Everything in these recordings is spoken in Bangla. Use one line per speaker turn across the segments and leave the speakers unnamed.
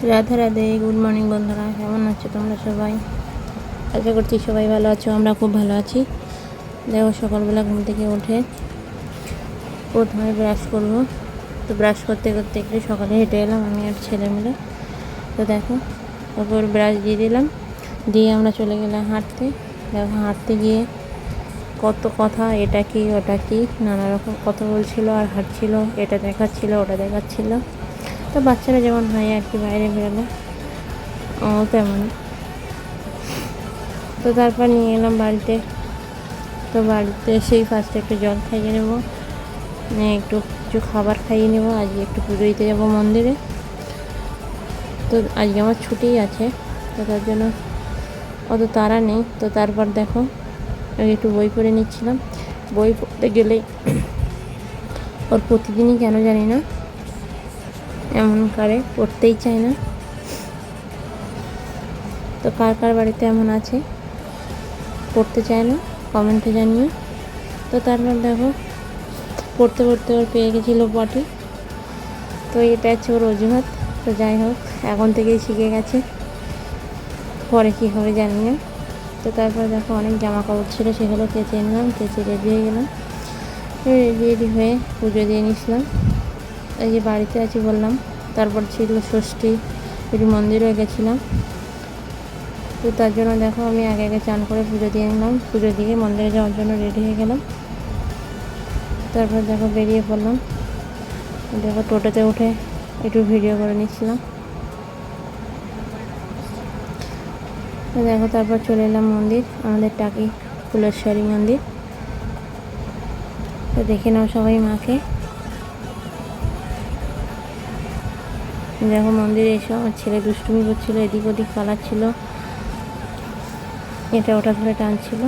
রাধে রাধে, গুড মর্নিং বন্ধুরা, কেমন আছো তোমরা সবাই? আশা করছি সবাই ভালো আছো, আমরা খুব ভালো আছি। দেখো সকালবেলা ঘুম থেকে উঠে প্রথমে ব্রাশ করব। তো ব্রাশ করতে করতে একটু সকালে হেঁটে এলাম আমি আর ছেলে মিলে। তো দেখো তারপর ব্রাশ দিয়ে দিলাম, দিয়ে আমরা চলে গেলাম হাঁটতে। দেখো হাঁটতে গিয়ে কত কথা, এটা কি ওটা কি নানা রকম কথা বলছিল আর হাঁটছিল, এটা দেখাচ্ছিল ওটা দেখাচ্ছিল। তো বাচ্চারা যেমন হয় আর কি, বাইরে বেরোলে ও তেমন। তো তারপর নিয়ে এলাম বাড়িতে। তো বাড়িতে এসেই ফার্স্টে একটু জল খাইয়ে নেবো, একটু কিছু খাবার খাইয়ে নেবো। আজকে একটু পুজো দিতে যাবো মন্দিরে। তো আজকে আমার ছুটিই আছে, তো তার জন্য অত তাড়া নেই। তো তারপর দেখো একটু বই পড়ে নিচ্ছিলাম। বই পড়তে গেলেই ওর প্রতিদিনই কেন জানি না এমন করে, পড়তেই চায় না। তো কার কার বাড়িতে এমন আছে, পড়তে চায় না, কমেন্টে জানিও। তো তারপর দেখো পড়তে পড়তে ওর পেয়ে গেছিলো পটি। তো এটা হচ্ছে ওর অজুহাত। তো যাই হোক, এখন থেকেই শিখে গেছে, পরে কী হবে জানি না। তো তারপর দেখো অনেক জামা কাপড় ছিল, সেগুলো কেচে নিলাম, কেচে রেডি হয়ে গেলাম। রেডি হয়ে পুজো দিয়ে নিয়েছিলাম। এই যে বাড়িতে আছি বললাম, তারপর ছিল ষষ্ঠী, একটু মন্দিরে গেছিলাম। তো তার জন্য দেখো আমি আগে আগে চান করে পুজো দিয়ে নিলাম, পুজো দিয়ে মন্দিরে যাওয়ার জন্য রেডি হয়ে গেলাম। তারপর দেখো বেরিয়ে পড়লাম। দেখো টোটোতে উঠে একটু ভিডিও করে নিচ্ছিলাম। তো দেখো তারপর চলে এলাম মন্দির, আমাদের টাকি ফুলেশ্বরী মন্দির। তো দেখে নাও সবাই মাকে। দেখো মন্দিরে এসে আমার ছেলে দুষ্টুমি করছিল, এদিক ওদিক পালাচ্ছিল, এটা ওটা ধরে টানছিল।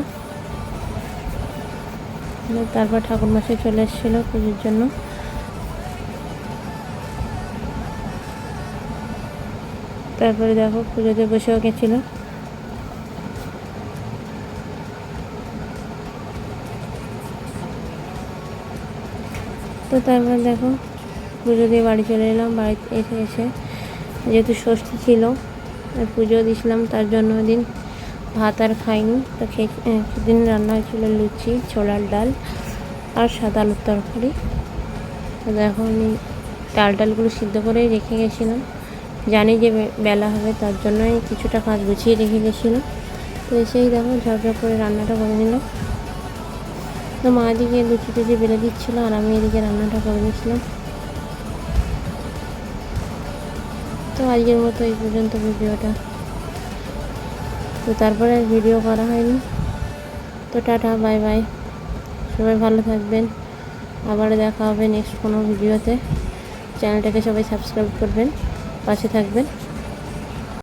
তারপর ঠাকুরমশাই চলে এসেছিলো পুজোর জন্য। তারপরে দেখো পুজোতে বসেও গেছিলো। তো তারপর দেখো পুজো দিয়ে বাড়ি চলে এলাম। বাড়িতে এসে যেহেতু ষষ্ঠী ছিল, পুজো দিয়েছিলাম, তার জন্য ওদিন ভাত আর খাইনি। তো সেদিন রান্না হয়েছিল লুচি, ছোলার ডাল আর সাদা আলুর তরকারি। তো দেখো আমি ডালগুলো সিদ্ধ করেই রেখে গেছিলাম, জানি যে বেলা হবে, তার জন্যই কিছুটা কাজ গুছিয়ে রেখে গেছিলাম। তো এসেই দেখো ঝরঝর করে রান্নাটা করে নিলাম। তো মা এদিকে লুচি টুচি বেলে দিচ্ছিলো আর আমি এদিকে রান্নাটা করে নিয়েছিলাম। তো আজকের মতো এই পর্যন্ত ভিডিওটা। তো তারপরে আর ভিডিও করা হয়নি। তো টাটা, বাই বাই, সবাই ভালো থাকবেন। আবার দেখা হবে নেক্সট কোনো ভিডিওতে। চ্যানেলটাকে সবাই সাবস্ক্রাইব করবেন, পাশে থাকবেন।